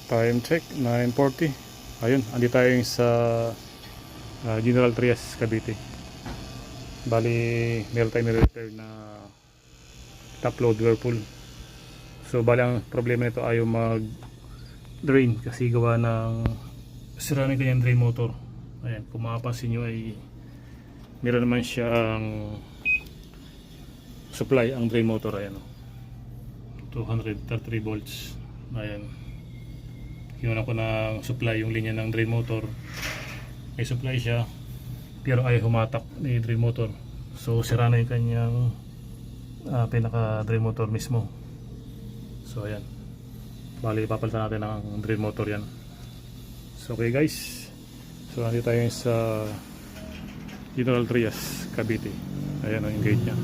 Time check 9:40. Ayun, andi tayo yung sa General Trias, Cavite. Bali, meron tayong nire-repair na top load whirlpool. So bali ang problema nito ayaw mag drain kasi gawa ng sira ng kanyang drain motor. Ayan, kung makapansin nyo ay meron naman siyang supply ang drain motor. Ayan, 233 volts. Ayan, kinuha ko ng supply yung linya ng drain motor. May supply siya pero ay humatak ni drain motor, so sira na yung kanyang pinaka drain motor mismo. So ayan, bali papalitan natin ang drain motor yan. So okay guys, so nandito tayo sa General Trias, Cavite. Ayan yung gate nya.